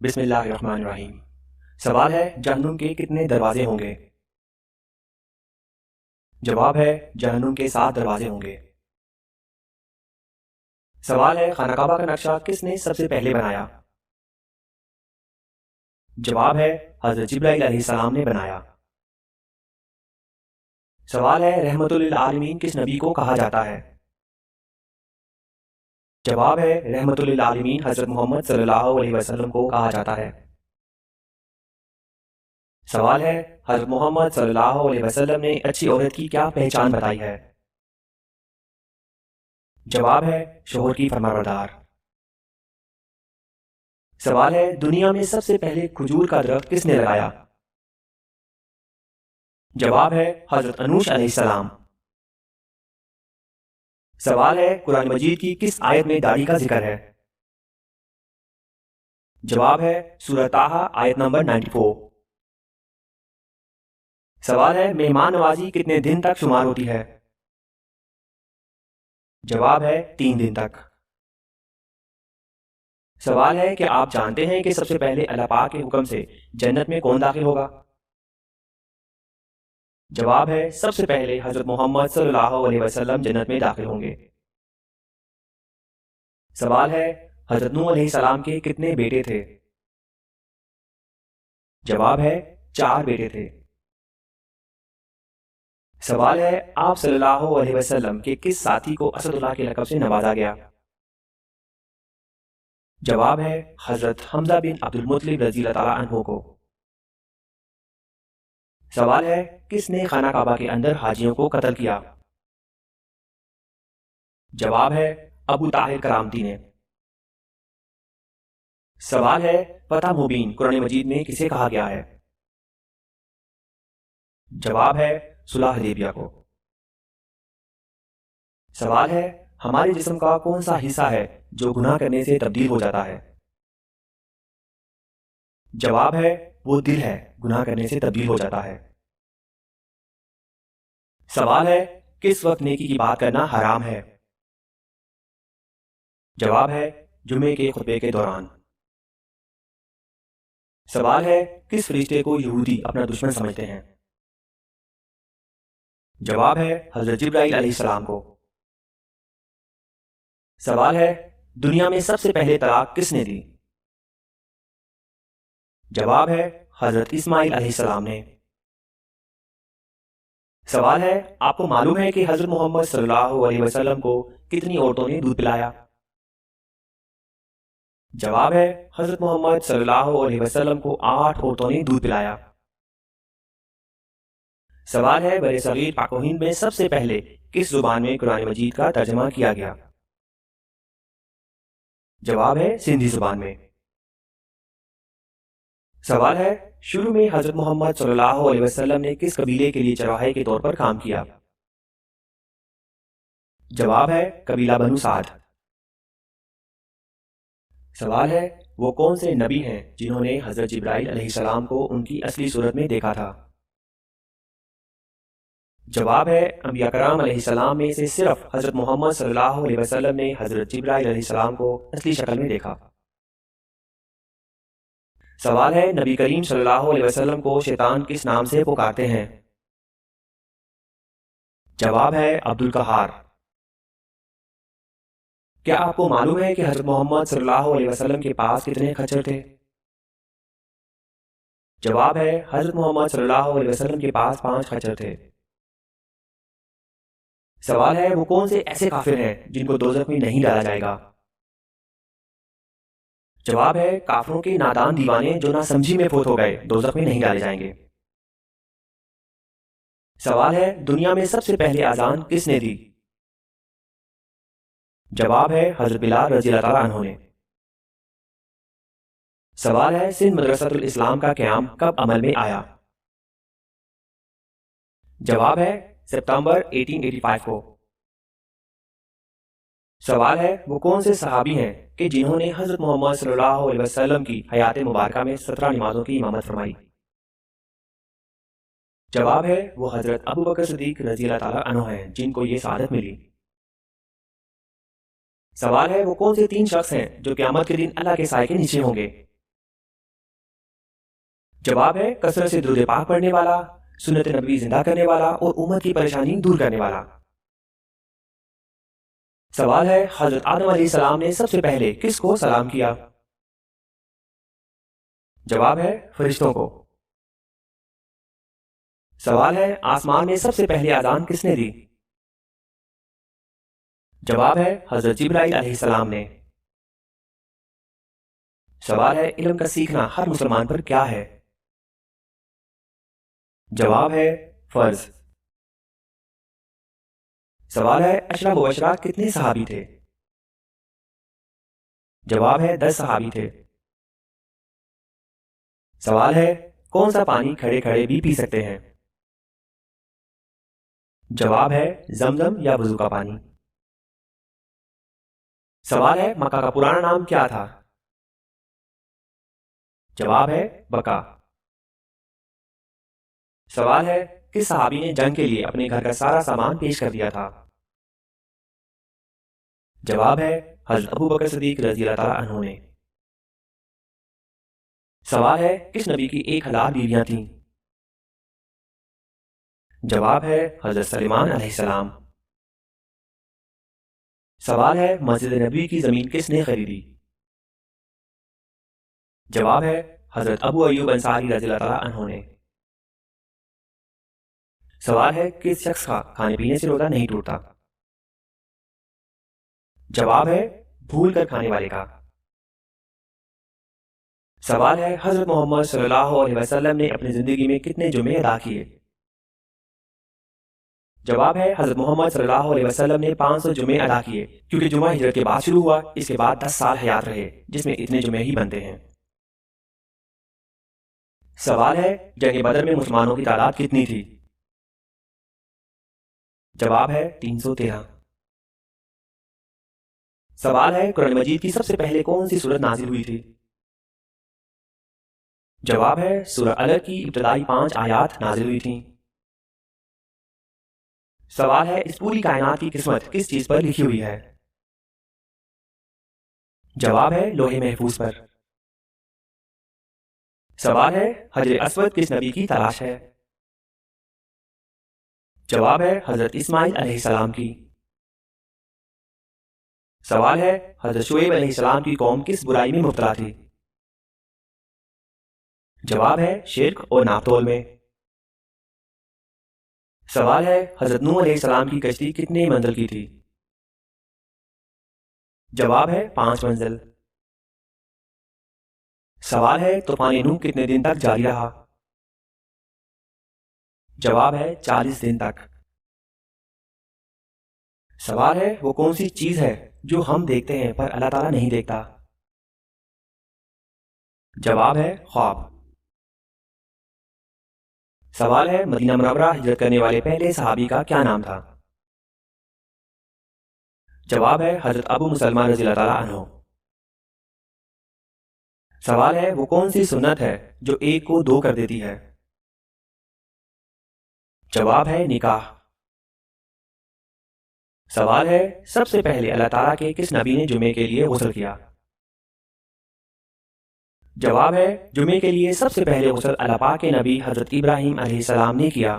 بسم اللہ الرحمن الرحیم۔ سوال ہے جہنم کے کتنے دروازے ہوں گے؟ جواب ہے جہنم کے 7 دروازے ہوں گے۔ سوال ہے خانہ کعبہ کا نقشہ کس نے سب سے پہلے بنایا؟ جواب ہے حضرت جبرائیل علیہ السلام نے بنایا۔ سوال ہے رحمت للعالمین کس نبی کو کہا جاتا ہے؟ جواب ہے رحمت للعالمین حضرت محمد صلی اللہ علیہ وسلم کو کہا جاتا ہے۔ سوال ہے حضرت محمد صلی اللہ علیہ وسلم نے اچھی عورت کی کیا پہچان بتائی ہے؟ جواب ہے شوہر کی فرمانبردار۔ سوال ہے دنیا میں سب سے پہلے کھجور کا درخت کس نے لگایا؟ جواب ہے حضرت انوش علیہ السلام۔ سوال ہے قرآن مجید کی کس آیت میں داڑھی کا ذکر ہے؟ جواب ہے سورہ طٰہٰ آیت نمبر 94۔ سوال ہے مہمان نوازی کتنے دن تک شمار ہوتی ہے؟ جواب ہے 3 دن تک۔ سوال ہے کہ آپ جانتے ہیں کہ سب سے پہلے اللہ پاک کے حکم سے جنت میں کون داخل ہوگا؟ جواب ہے سب سے پہلے حضرت محمد صلی اللہ علیہ وسلم جنت میں داخل ہوں گے۔ سوال ہے حضرت نوح علیہ السلام کے کتنے بیٹے تھے؟ جواب ہے 4 بیٹے تھے۔ سوال ہے آپ صلی اللہ علیہ وسلم کے کس ساتھی کو اسد اللہ کے لقب سے نوازا گیا؟ جواب ہے حضرت حمزہ بن عبد المطلب رضی اللہ تعالیٰ عنہ کو۔ سوال ہے کس نے خانہ کعبہ کے اندر حاجیوں کو قتل کیا؟ جواب ہے ابو طاہر کرامتی نے۔ سوال ہے فتح مبین قرآن مجید میں کسے کہا گیا ہے؟ جواب ہے صلح حدیبیہ کو۔ سوال ہے ہمارے جسم کا کون سا حصہ ہے جو گناہ کرنے سے تبدیل ہو جاتا ہے؟ جواب ہے وہ دل ہے، گناہ کرنے سے تبدیل ہو جاتا ہے۔ سوال ہے کس وقت نیکی کی بات کرنا حرام ہے؟ جواب ہے جمعے کے خطبے کے دوران۔ سوال ہے کس فرشتے کو یہودی اپنا دشمن سمجھتے ہیں؟ جواب ہے حضرت جبرائیل علیہ السلام کو۔ سوال ہے دنیا میں سب سے پہلے طلاق کس نے دی؟ جواب ہے حضرت اسماعیل علیہ السلام نے۔ سوال ہے آپ کو معلوم ہے کہ حضرت محمد صلی اللہ علیہ وسلم کو کتنی عورتوں نے دودھ پلایا؟ جواب ہے حضرت محمد صلی اللہ علیہ وسلم کو 8 عورتوں نے دودھ پلایا۔ سوال ہے بر صغیر پاک و ہند میں سب سے پہلے کس زبان میں قرآن مجید کا ترجمہ کیا گیا؟ جواب ہے سندھی زبان میں۔ سوال ہے شروع میں حضرت محمد صلی اللہ علیہ وسلم نے کس قبیلے کے لیے چرواہے کے طور پر کام کیا؟ جواب ہے قبیلہ بنو سعد۔ سوال ہے وہ کون سے نبی ہیں جنہوں نے حضرت جبرائیل علیہ السلام کو ان کی اصلی صورت میں دیکھا تھا؟ جواب ہے انبیاء کرام علیہ السلام میں سے صرف حضرت محمد صلی اللہ علیہ وسلم نے حضرت جبرائیل علیہ السلام کو اصلی شکل میں دیکھا۔ سوال ہے نبی کریم صلی اللہ علیہ وسلم کو شیطان کس نام سے پکارتے ہیں؟ جواب ہے عبد القہار۔ کیا آپ کو معلوم ہے کہ حضرت محمد صلی اللہ علیہ وسلم کے پاس کتنے خچر تھے؟ جواب ہے حضرت محمد صلی اللہ علیہ وسلم کے پاس 5 خچر تھے۔ سوال ہے وہ کون سے ایسے کافر ہیں جن کو دوزخ میں نہیں ڈالا جائے گا؟ جواب ہے کافروں کے نادان دیوانے جو نہ سمجھی میں فوت ہو گئے دوزخ میں نہیں ڈالے جائیں گے۔ سوال ہے دنیا میں سب سے پہلے اذان کس نے دی؟ جواب ہے حضرت بلال رضی اللہ تعالیٰ عنہ نے۔ سوال ہے سندھ مدرسۃ الاسلام کا قیام کب عمل میں آیا؟ جواب ہے ستمبر 1885 کو۔ سوال ہے وہ کون سے صحابی ہیں کہ جنہوں نے حضرت محمد صلی اللہ علیہ وسلم کی حیات مبارکہ میں 17 نمازوں کی امامت فرمائی؟ جواب ہے وہ حضرت ابو بکر صدیق رضی اللہ تعالیٰ عنہ ہیں جن کو یہ سعادت ملی۔ سوال ہے وہ کون سے 3 شخص ہیں جو قیامت کے دن اللہ کے سائے کے نیچے ہوں گے؟ جواب ہے کثرت سے درود پاک پڑھنے والا، سنت نبوی زندہ کرنے والا اور امت کی پریشانی دور کرنے والا۔ سوال ہے حضرت آدم علیہ السلام نے سب سے پہلے کس کو سلام کیا؟ جواب ہے فرشتوں کو۔ سوال ہے آسمان میں سب سے پہلی اذان کس نے دی؟ جواب ہے حضرت جبرائیل علیہ السلام نے۔ سوال ہے علم کا سیکھنا ہر مسلمان پر کیا ہے؟ جواب ہے فرض۔ سوال ہے اشرف و اشرا کتنے صحابی تھے؟ جواب ہے 10 صحابی تھے۔ سوال ہے کون سا پانی کھڑے کھڑے بھی پی سکتے ہیں؟ جواب ہے زمزم یا وضو کا پانی۔ سوال ہے مکہ کا پرانا نام کیا تھا؟ جواب ہے بکا۔ سوال ہے کس صحابی نے جنگ کے لیے اپنے گھر کا سارا سامان پیش کر دیا تھا؟ جواب ہے حضرت ابو بکر صدیق رضی اللہ تعالیٰ عنہ نے۔ سوال ہے کس نبی کی 1000 بیویاں تھیں؟ جواب ہے حضرت سلیمان علیہ السلام۔ سوال ہے مسجد نبوی کی زمین کس نے خریدی؟ جواب ہے حضرت ابو ایوب انصاری رضی اللہ تعالیٰ عنہ نے۔ سوال ہے کس شخص کا کھانے پینے سے روزہ نہیں ٹوٹتا؟ جواب ہے بھول کر کھانے والے کا۔ سوال ہے حضرت محمد صلی اللہ علیہ وسلم نے اپنی زندگی میں کتنے جمعے ادا کیے؟ جواب ہے حضرت محمد صلی اللہ علیہ وسلم نے 500 جمعے ادا کیے، کیونکہ جمعہ ہجرت کے بعد شروع ہوا، اس کے بعد 10 سال حیات رہے جس میں اتنے جمعے ہی بنتے ہیں۔ سوال ہے جنگ بدر میں مسلمانوں کی تعداد کتنی تھی؟ جواب ہے 313۔ سوال ہے قرآن مجید کی سب سے پہلے کون سی سورت نازل ہوئی تھی؟ جواب ہے سورہ الگ کی ابتدائی 5 آیات نازل ہوئی تھیں۔ سوال ہے اس پوری کائنات کی قسمت کس چیز پر لکھی ہوئی ہے؟ جواب ہے لوح محفوظ پر۔ سوال ہے حجر اسود کس نبی کی تلاش ہے؟ جواب ہے حضرت اسماعیل علیہ السلام کی۔ سوال ہے حضرت شعیب علیہ السلام کی قوم کس برائی میں مبتلا تھی؟ جواب ہے شرک اور ناپتول میں۔ سوال ہے حضرت نوح علیہ السلام کی کشتی کتنے منزل کی تھی؟ جواب ہے 5 منزل۔ سوال ہے طوفان نوح کتنے دن تک جاری رہا؟ جواب ہے 40 دن تک۔ سوال ہے وہ کون سی چیز ہے جو ہم دیکھتے ہیں پر اللہ تعالیٰ نہیں دیکھتا؟ جواب ہے خواب۔ سوال ہے مدینہ منورہ ہجرت کرنے والے پہلے صحابی کا کیا نام تھا؟ جواب ہے حضرت ابو مسلمہ رضی اللہ تعالیٰ عنہ۔ سوال ہے وہ کون سی سنت ہے جو ایک کو 2 کر دیتی ہے؟ جواب ہے نکاح۔ سوال ہے سب سے پہلے اللہ تعالیٰ کے کس نبی نے جمعے کے لیے غسل کیا؟ جواب ہے جمعے کے لیے سب سے پہلے غسل اللہ پاک کے نبی حضرت ابراہیم علیہ السلام نے کیا۔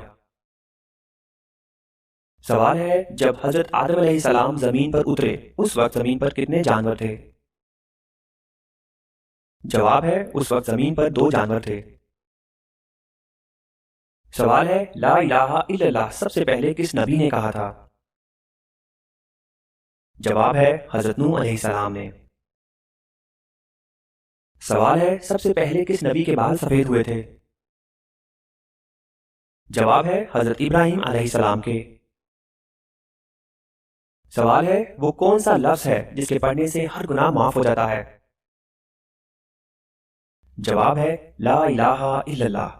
سوال ہے جب حضرت آدم علیہ السلام زمین پر اترے اس وقت زمین پر کتنے جانور تھے؟ جواب ہے اس وقت زمین پر 2 جانور تھے۔ سوال ہے لا الہ الا اللہ سب سے پہلے کس نبی نے کہا تھا؟ جواب ہے حضرت نوح علیہ السلام نے۔ سوال ہے سب سے پہلے کس نبی کے بال سفید ہوئے تھے؟ جواب ہے حضرت ابراہیم علیہ السلام کے۔ سوال ہے وہ کون سا لفظ ہے جس کے پڑھنے سے ہر گناہ معاف ہو جاتا ہے؟ جواب ہے لا الہ الا اللہ۔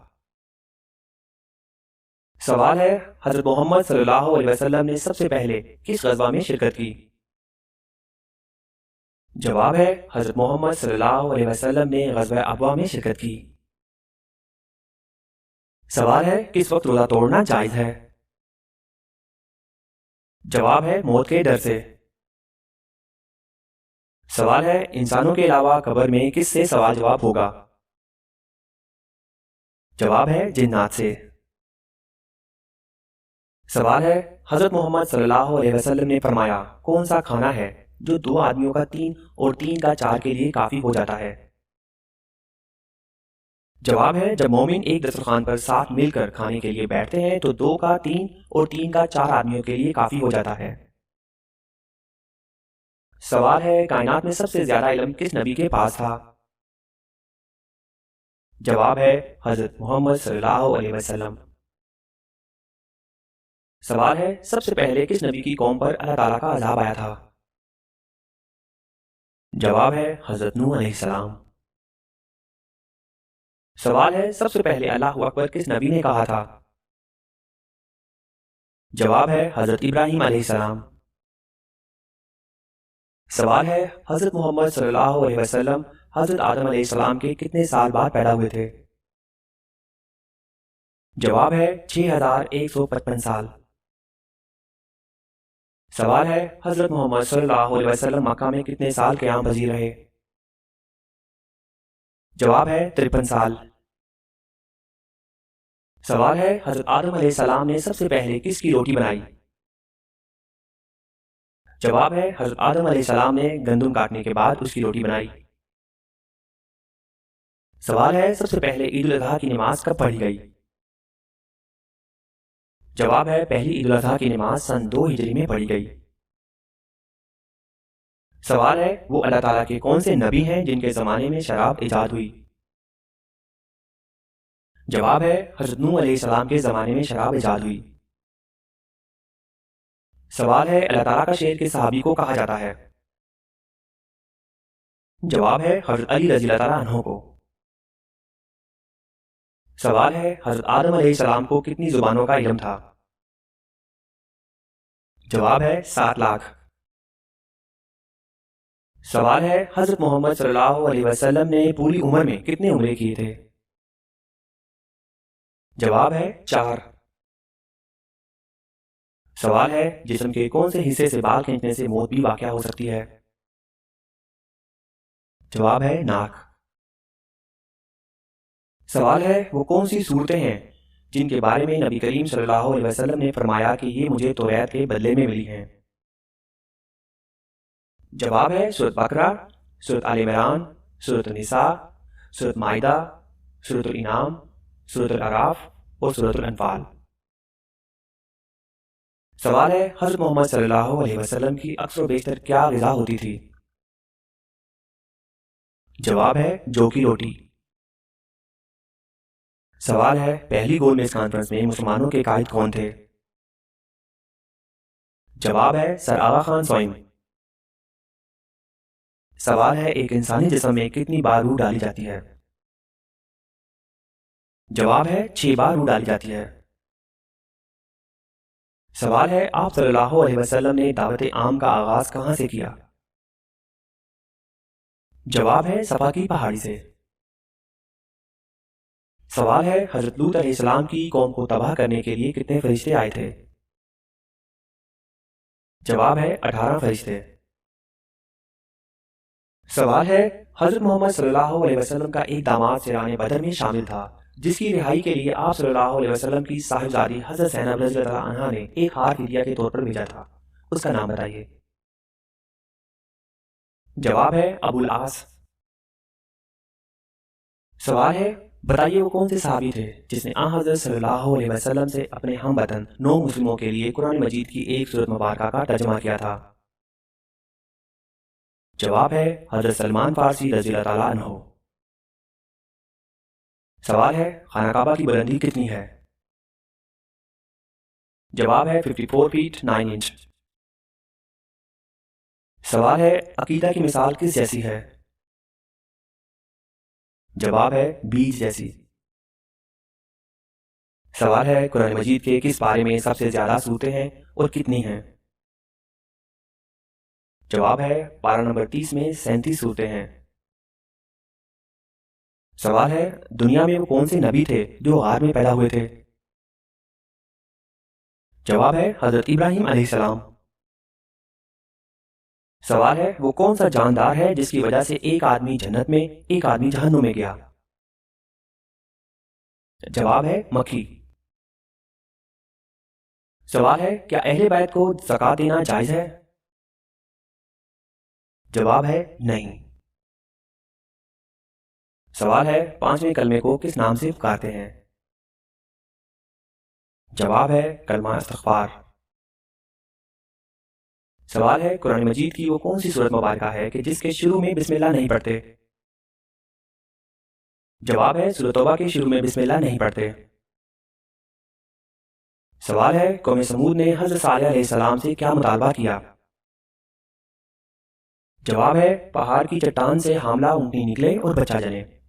سوال ہے حضرت محمد صلی اللہ علیہ وسلم نے سب سے پہلے کس غزوہ میں شرکت کی؟ جواب ہے حضرت محمد صلی اللہ علیہ وسلم نے غزوہ ابوا میں شرکت کی۔ سوال ہے کس وقت روزہ توڑنا جائز ہے؟ جواب ہے موت کے ڈر سے۔ سوال ہے انسانوں کے علاوہ قبر میں کس سے سوال جواب ہوگا؟ جواب ہے جنات سے۔ سوال ہے حضرت محمد صلی اللہ علیہ وسلم نے فرمایا کون سا کھانا ہے جو 2 آدمیوں کا 3 اور 3 کا 4 کے لیے کافی ہو جاتا ہے؟ جواب ہے جب مومن ایک دسترخوان پر ساتھ مل کر کھانے کے لیے بیٹھتے ہیں تو 2 کا 3 اور 3 کا 4 آدمیوں کے لیے کافی ہو جاتا ہے۔ سوال ہے کائنات میں سب سے زیادہ علم کس نبی کے پاس تھا؟ جواب ہے حضرت محمد صلی اللہ علیہ وسلم۔ سوال ہے سب سے پہلے کس نبی کی قوم پر اللہ تعالیٰ کا عذاب آیا تھا؟ جواب ہے حضرت نوح علیہ السلام۔ سوال ہے سب سے پہلے اللہ اکبر کس نبی نے کہا تھا؟ جواب ہے حضرت ابراہیم علیہ السلام۔ سوال ہے حضرت محمد صلی اللہ علیہ وسلم حضرت آدم علیہ السلام کے کتنے سال بعد پیدا ہوئے تھے؟ جواب ہے 6155 سال۔ سوال ہے حضرت محمد صلی اللہ علیہ وسلم مکہ میں کتنے سال قیام پذیر رہے؟ جواب ہے 53 سال۔ سوال ہے حضرت آدم علیہ السلام نے سب سے پہلے کس کی روٹی بنائی؟ جواب ہے حضرت آدم علیہ السلام نے گندم کاٹنے کے بعد اس کی روٹی بنائی۔ سوال ہے سب سے پہلے عید الاضحیٰ کی نماز کب پڑھی گئی؟ جواب ہے پہلی عید الاضحیٰ کی نماز سن 2 ہجری میں پڑھی گئی۔ سوال ہے وہ اللہ تعالیٰ کے کون سے نبی ہیں جن کے زمانے میں شراب ایجاد ہوئی؟ جواب ہے حضرت نوح علیہ السلام کے زمانے میں شراب ایجاد ہوئی۔ سوال ہے اللہ تعالیٰ کا شیر کس صحابی کو کہا جاتا ہے؟ جواب ہے حضرت علی رضی اللہ تعالیٰ عنہ کو۔ سوال ہے حضرت آدم علیہ السلام کو کتنی زبانوں کا علم تھا؟ جواب ہے 7 لاکھ۔ سوال ہے حضرت محمد صلی اللہ علیہ وسلم نے پوری عمر میں کتنے عمرے کیے تھے؟ جواب ہے 4۔ سوال ہے جسم کے کون سے حصے سے بال کھینچنے سے موت بھی واقع ہو سکتی ہے؟ جواب ہے ناک۔ سوال ہے وہ کون سی صورتیں ہیں جن کے بارے میں نبی کریم صلی اللہ علیہ وسلم نے فرمایا کہ یہ مجھے توریت کے بدلے میں ملی ہیں؟ جواب ہے سورۃ بقرہ، سورۃ آل عمران، سورۃ النساء، سورۃ مائدہ، سورۃ الانعام، سورۃ الاعراف اور سورۃ الانفال۔ سوال ہے حضرت محمد صلی اللہ علیہ وسلم کی اکثر و بیشتر کیا غذا ہوتی تھی؟ جواب ہے جو کی روٹی۔ سوال ہے پہلی گول میز کانفرنس میں مسلمانوں کے قائد کون تھے؟ جواب ہے سر آغا خان سوئم۔ سوال ہے ایک انسانی جسم میں کتنی بار روح ڈالی جاتی ہے؟ جواب ہے 6 بار روح ڈالی جاتی ہے۔ سوال ہے آپ صلی اللہ علیہ وسلم نے دعوت عام کا آغاز کہاں سے کیا؟ جواب ہے صفا کی پہاڑی سے۔ سوال ہے حضرت لوط علیہ السلام کی قوم کو تباہ کرنے کے لیے کتنے فرشتے آئے تھے؟ جواب ہے 18 فرشتے۔ سوال ہے حضرت محمد صلی اللہ علیہ وسلم کا ایک داماد سران بدر میں شامل تھا جس کی رہائی کے لیے آپ صلی اللہ علیہ وسلم کی صاحبزادی حضرت زینب رضی اللہ عنہا نے ایک ہار فدیہ کے طور پر بھیجا تھا، اس کا نام بتائیے۔ جواب ہے ابو العاص۔ سوال ہے بتائیے وہ کون سے صحابی تھے جس نے حضرت صلی اللہ علیہ وسلم سے اپنے ہم وطن 9 مسلموں کے لیے قرآن مجید کی ایک سورت مبارکہ کا ترجمہ کیا تھا؟ جواب ہے حضرت سلمان فارسی رضی اللہ تعالیٰ عنہ۔ سوال ہے خانہ کعبہ کی بلندی کتنی ہے؟ جواب ہے 54 فیٹ 9 انچ۔ سوال ہے عقیدہ کی مثال کس جیسی ہے؟ جواب ہے بیج جیسی۔ سوال ہے قرآن مجید کے کس بارے میں سب سے زیادہ صورتیں ہیں اور کتنی ہیں؟ جواب ہے پارہ نمبر 30 میں 37 صورتیں ہیں۔ سوال ہے دنیا میں وہ کون سے نبی تھے جو غار میں پیدا ہوئے تھے؟ جواب ہے حضرت ابراہیم علیہ السلام۔ سوال ہے وہ کون سا جاندار ہے جس کی وجہ سے ایک آدمی جنت میں ایک آدمی جہنم میں گیا؟ جواب ہے مکھی۔ سوال ہے کیا اہل بیت کو زکوٰۃ دینا جائز ہے؟ جواب ہے نہیں۔ سوال ہے پانچویں کلمے کو کس نام سے پکارتے ہیں؟ جواب ہے کلمہ استغفار۔ سوال ہے قرآن مجید کی وہ کون سی سورت مبارکہ ہے کہ جس کے شروع میں بسم اللہ نہیں پڑھتے؟ جواب ہے سورۃ توبہ کے شروع میں بسم اللہ نہیں پڑھتے۔ سوال ہے قوم سمود نے حضرت صالح علیہ السلام سے کیا مطالبہ کیا؟ جواب ہے پہاڑ کی چٹان سے حاملہ اونٹنی نکلے اور بچہ جنے۔